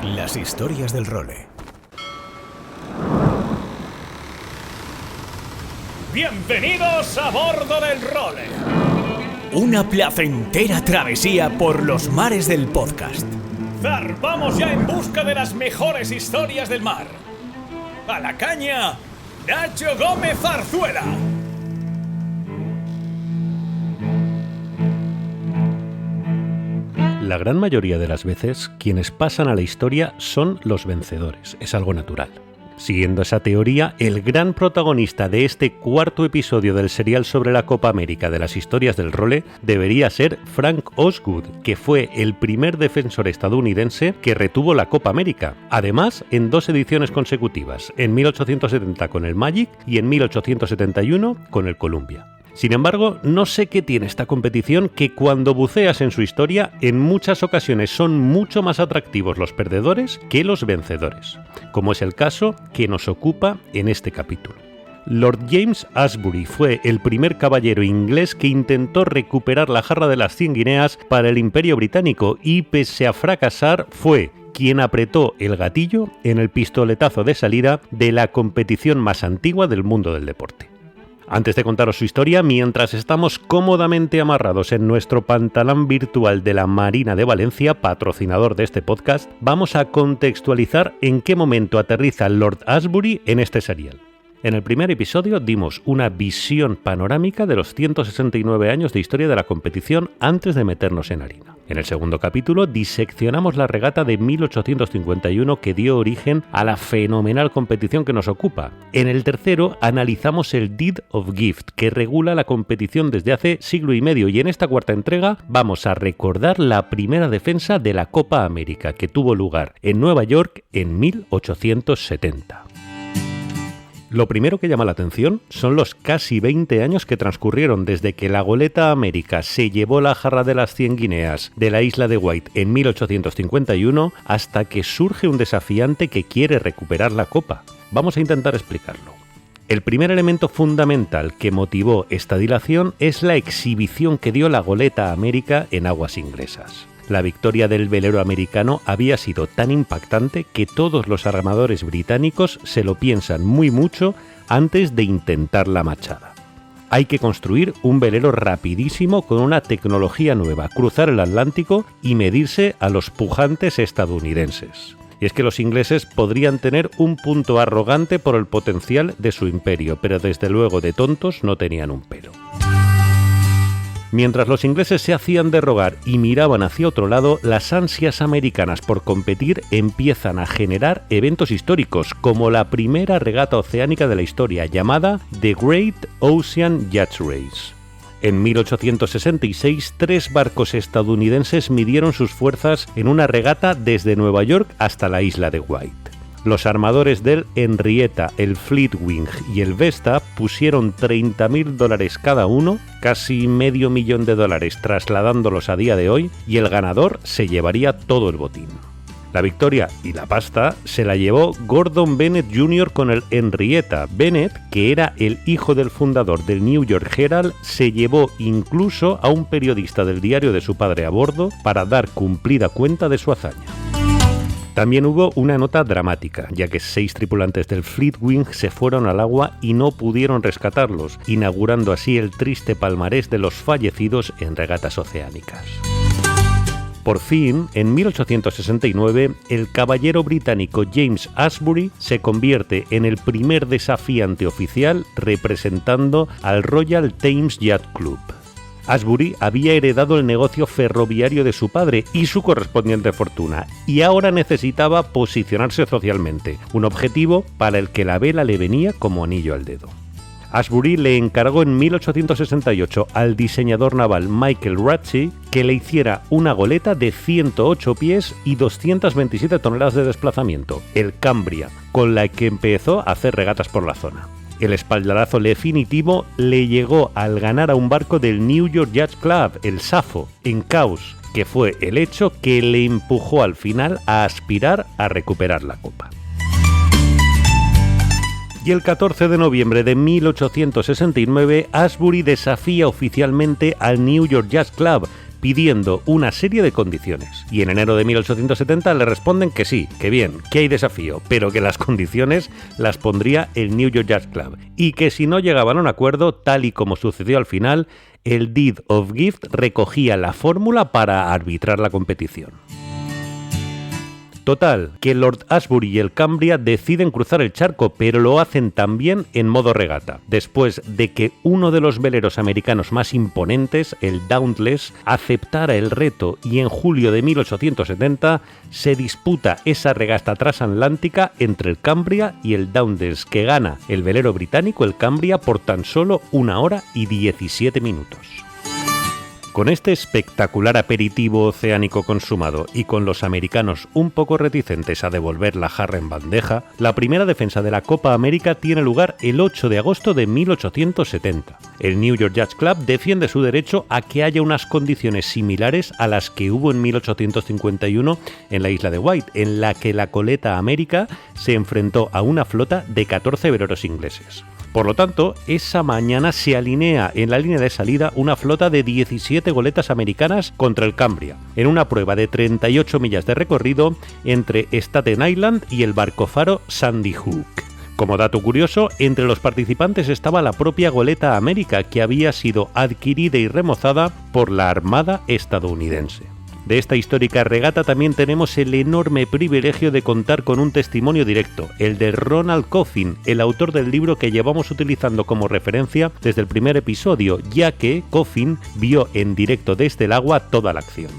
Las historias del Role. ¡Bienvenidos a bordo del Role! Una placentera travesía por los mares del podcast. ¡Zarpamos ya en busca de las mejores historias del mar! ¡A la caña, Nacho Gómez Zarzuela! La gran mayoría de las veces, quienes pasan a la historia son los vencedores. Es algo natural. Siguiendo esa teoría, el gran protagonista de este cuarto episodio del serial sobre la Copa América de las historias del Role debería ser Frank Osgood, que fue el primer defensor estadounidense que retuvo la Copa América. Además, en 2 ediciones consecutivas, en 1870 con el Magic y en 1871 con el Columbia. Sin embargo, no sé qué tiene esta competición que cuando buceas en su historia, en muchas ocasiones son mucho más atractivos los perdedores que los vencedores, como es el caso que nos ocupa en este capítulo. Lord James Ashbury fue el primer caballero inglés que intentó recuperar la jarra de las 100 guineas para el Imperio Británico y, pese a fracasar, fue quien apretó el gatillo en el pistoletazo de salida de la competición más antigua del mundo del deporte. Antes de contaros su historia, mientras estamos cómodamente amarrados en nuestro pantalón virtual de la Marina de Valencia, patrocinador de este podcast, vamos a contextualizar en qué momento aterriza Lord Ashbury en este serial. En el primer episodio dimos una visión panorámica de los 169 años de historia de la competición antes de meternos en harina. En el segundo capítulo diseccionamos la regata de 1851 que dio origen a la fenomenal competición que nos ocupa. En el tercero analizamos el Deed of Gift, que regula la competición desde hace siglo y medio, y en esta cuarta entrega vamos a recordar la primera defensa de la Copa América que tuvo lugar en Nueva York en 1870. Lo primero que llama la atención son los casi 20 años que transcurrieron desde que la goleta América se llevó la jarra de las 100 guineas de la isla de Wight en 1851 hasta que surge un desafiante que quiere recuperar la copa. Vamos a intentar explicarlo. El primer elemento fundamental que motivó esta dilación es la exhibición que dio la goleta América en aguas inglesas. La victoria del velero americano había sido tan impactante que todos los armadores británicos se lo piensan muy mucho antes de intentar la machada. Hay que construir un velero rapidísimo con una tecnología nueva, cruzar el Atlántico y medirse a los pujantes estadounidenses. Y es que los ingleses podrían tener un punto arrogante por el potencial de su imperio, pero desde luego de tontos no tenían un pelo. Mientras los ingleses se hacían de rogar y miraban hacia otro lado, las ansias americanas por competir empiezan a generar eventos históricos, como la primera regata oceánica de la historia, llamada The Great Ocean Yacht Race. En 1866, 3 barcos estadounidenses midieron sus fuerzas en una regata desde Nueva York hasta la isla de Wight. Los armadores del Henrietta, el Fleetwing y el Vesta pusieron $30,000 cada uno, casi $500,000 trasladándolos a día de hoy, y el ganador se llevaría todo el botín. La victoria y la pasta se la llevó Gordon Bennett Jr. con el Henrietta. Bennett, que era el hijo del fundador del New York Herald, se llevó incluso a un periodista del diario de su padre a bordo para dar cumplida cuenta de su hazaña. También hubo una nota dramática, ya que 6 tripulantes del Fleetwing se fueron al agua y no pudieron rescatarlos, inaugurando así el triste palmarés de los fallecidos en regatas oceánicas. Por fin, en 1869, el caballero británico James Ashbury se convierte en el primer desafiante oficial representando al Royal Thames Yacht Club. Ashbury había heredado el negocio ferroviario de su padre y su correspondiente fortuna, y ahora necesitaba posicionarse socialmente, un objetivo para el que la vela le venía como anillo al dedo. Ashbury le encargó en 1868 al diseñador naval Michael Ratchey que le hiciera una goleta de 108 pies y 227 toneladas de desplazamiento, el Cambria, con la que empezó a hacer regatas por la zona. El espaldarazo definitivo le llegó al ganar a un barco del New York Yacht Club, el Safo, en Cowes, que fue el hecho que le empujó al final a aspirar a recuperar la copa. Y el 14 de noviembre de 1869, Ashbury desafía oficialmente al New York Yacht Club, pidiendo una serie de condiciones. Y en enero de 1870 le responden que sí, que bien, que hay desafío, pero que las condiciones las pondría el New York Yacht Club y que si no llegaban a un acuerdo, tal y como sucedió al final, el Deed of Gift recogía la fórmula para arbitrar la competición. Total, que Lord Ashbury y el Cambria deciden cruzar el charco, pero lo hacen también en modo regata, después de que uno de los veleros americanos más imponentes, el Dauntless, aceptara el reto y en julio de 1870 se disputa esa regata transatlántica entre el Cambria y el Dauntless, que gana el velero británico, el Cambria, por tan solo 1 hora y 17 minutos. Con este espectacular aperitivo oceánico consumado y con los americanos un poco reticentes a devolver la jarra en bandeja, la primera defensa de la Copa América tiene lugar el 8 de agosto de 1870. El New York Yacht Club defiende su derecho a que haya unas condiciones similares a las que hubo en 1851 en la isla de White, en la que la Goleta América se enfrentó a una flota de 14 veleros ingleses. Por lo tanto, esa mañana se alinea en la línea de salida una flota de 17 goletas americanas contra el Cambria, en una prueba de 38 millas de recorrido entre Staten Island y el barcofaro Sandy Hook. Como dato curioso, entre los participantes estaba la propia goleta América, que había sido adquirida y remozada por la Armada estadounidense. De esta histórica regata también tenemos el enorme privilegio de contar con un testimonio directo, el de Ronald Coffin, el autor del libro que llevamos utilizando como referencia desde el primer episodio, ya que Coffin vio en directo desde el agua toda la acción.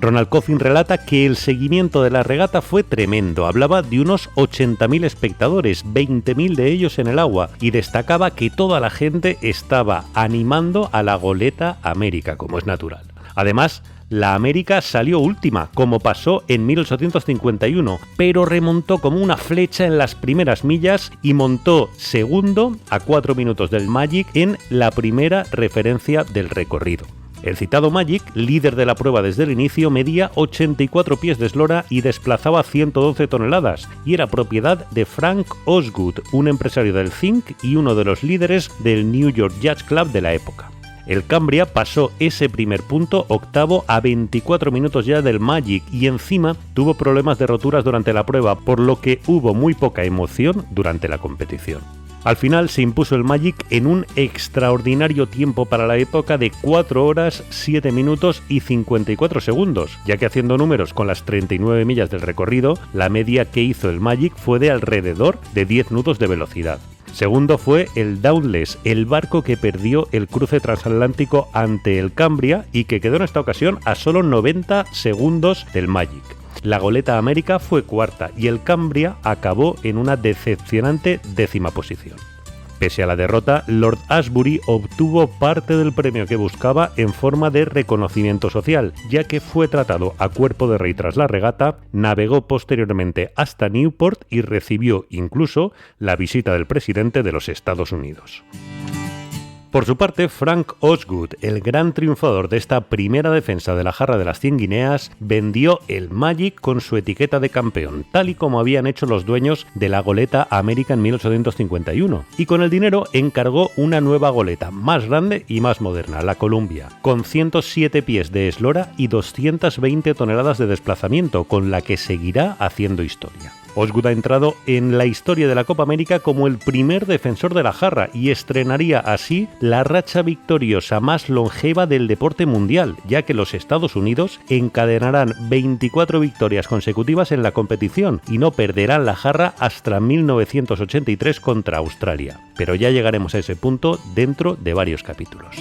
Ronald Coffin relata que el seguimiento de la regata fue tremendo, hablaba de unos 80.000 espectadores, 20.000 de ellos en el agua, y destacaba que toda la gente estaba animando a la goleta América, como es natural. Además, la América salió última, como pasó en 1851, pero remontó como una flecha en las primeras millas y montó segundo a 4 minutos del Magic en la primera referencia del recorrido. El citado Magic, líder de la prueba desde el inicio, medía 84 pies de eslora y desplazaba 112 toneladas, y era propiedad de Frank Osgood, un empresario del zinc y uno de los líderes del New York Yacht Club de la época. El Cambria pasó ese primer punto octavo a 24 minutos ya del Magic y encima tuvo problemas de roturas durante la prueba, por lo que hubo muy poca emoción durante la competición. Al final se impuso el Magic en un extraordinario tiempo para la época de 4 horas, 7 minutos y 54 segundos, ya que haciendo números con las 39 millas del recorrido, la media que hizo el Magic fue de alrededor de 10 nudos de velocidad. Segundo fue el Dauntless, el barco que perdió el cruce transatlántico ante el Cambria y que quedó en esta ocasión a solo 90 segundos del Magic. La goleta América fue cuarta y el Cambria acabó en una decepcionante 10ª posición. Pese a la derrota, Lord Ashbury obtuvo parte del premio que buscaba en forma de reconocimiento social, ya que fue tratado a cuerpo de rey tras la regata, navegó posteriormente hasta Newport y recibió incluso la visita del presidente de los Estados Unidos. Por su parte, Frank Osgood, el gran triunfador de esta primera defensa de la jarra de las 100 guineas, vendió el Magic con su etiqueta de campeón, tal y como habían hecho los dueños de la goleta América en 1851, y con el dinero encargó una nueva goleta, más grande y más moderna, la Columbia, con 107 pies de eslora y 220 toneladas de desplazamiento, con la que seguirá haciendo historia. Osgood ha entrado en la historia de la Copa América como el primer defensor de la jarra y estrenaría así la racha victoriosa más longeva del deporte mundial, ya que los Estados Unidos encadenarán 24 victorias consecutivas en la competición y no perderán la jarra hasta 1983 contra Australia. Pero ya llegaremos a ese punto dentro de varios capítulos.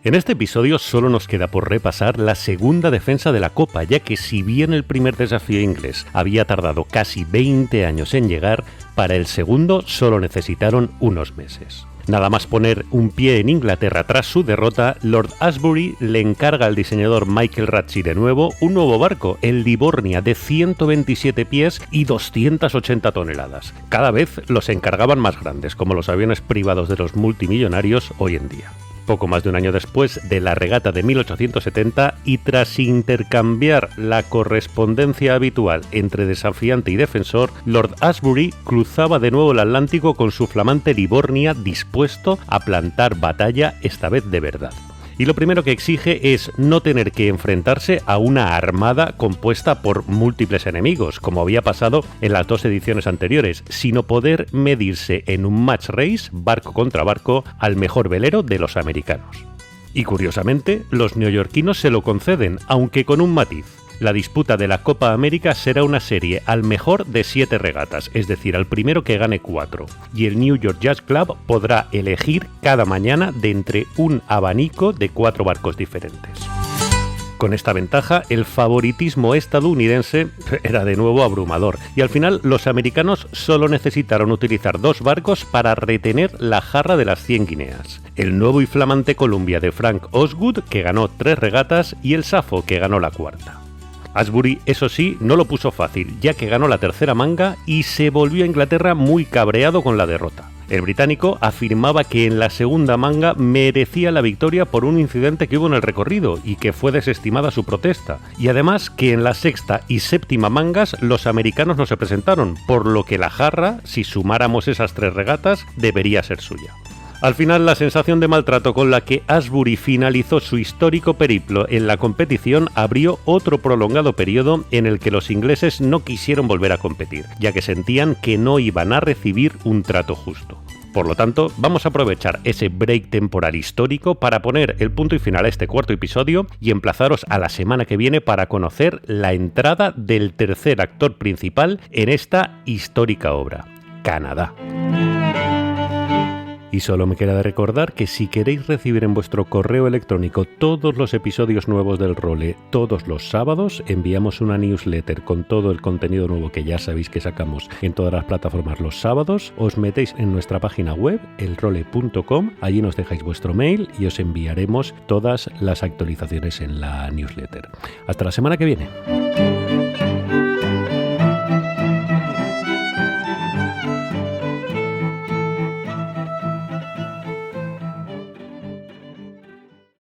En este episodio solo nos queda por repasar la segunda defensa de la Copa, ya que si bien el primer desafío inglés había tardado casi 20 años en llegar, para el segundo solo necesitaron unos meses. Nada más poner un pie en Inglaterra tras su derrota, Lord Ashbury le encarga al diseñador Michael Ratchey de nuevo un nuevo barco, el Livornia, de 127 pies y 280 toneladas. Cada vez los encargaban más grandes, como los aviones privados de los multimillonarios hoy en día. Poco más de un año después de la regata de 1870 y tras intercambiar la correspondencia habitual entre desafiante y defensor, Lord Ashbury cruzaba de nuevo el Atlántico con su flamante Livornia dispuesto a plantar batalla, esta vez de verdad. Y lo primero que exige es no tener que enfrentarse a una armada compuesta por múltiples enemigos, como había pasado en las 2 ediciones anteriores, sino poder medirse en un match race, barco contra barco, al mejor velero de los americanos. Y curiosamente, los neoyorquinos se lo conceden, aunque con un matiz. La disputa de la Copa América será una serie al mejor de 7 regatas, es decir, al primero que gane 4. Y el New York Yacht Club podrá elegir cada mañana de entre un abanico de 4 barcos diferentes. Con esta ventaja, el favoritismo estadounidense era de nuevo abrumador, y al final los americanos solo necesitaron utilizar 2 barcos para retener la jarra de las 100 guineas. El nuevo y flamante Columbia de Frank Osgood, que ganó 3 regatas, y el Sappho, que ganó la 4ª. Asbury, eso sí, no lo puso fácil, ya que ganó la 3ª manga y se volvió a Inglaterra muy cabreado con la derrota. El británico afirmaba que en la 2ª manga merecía la victoria por un incidente que hubo en el recorrido y que fue desestimada su protesta, y además que en la 6ª y 7ª mangas los americanos no se presentaron, por lo que la jarra, si sumáramos esas 3 regatas, debería ser suya. Al final, la sensación de maltrato con la que Asbury finalizó su histórico periplo en la competición abrió otro prolongado periodo en el que los ingleses no quisieron volver a competir, ya que sentían que no iban a recibir un trato justo. Por lo tanto, vamos a aprovechar ese break temporal histórico para poner el punto y final a este 4º episodio y emplazaros a la semana que viene para conocer la entrada del tercer actor principal en esta histórica obra, Canadá. Y solo me queda de recordar que si queréis recibir en vuestro correo electrónico todos los episodios nuevos del Role todos los sábados, enviamos una newsletter con todo el contenido nuevo que ya sabéis que sacamos en todas las plataformas los sábados. Os metéis en nuestra página web, elrole.com, allí nos dejáis vuestro mail y os enviaremos todas las actualizaciones en la newsletter. Hasta la semana que viene.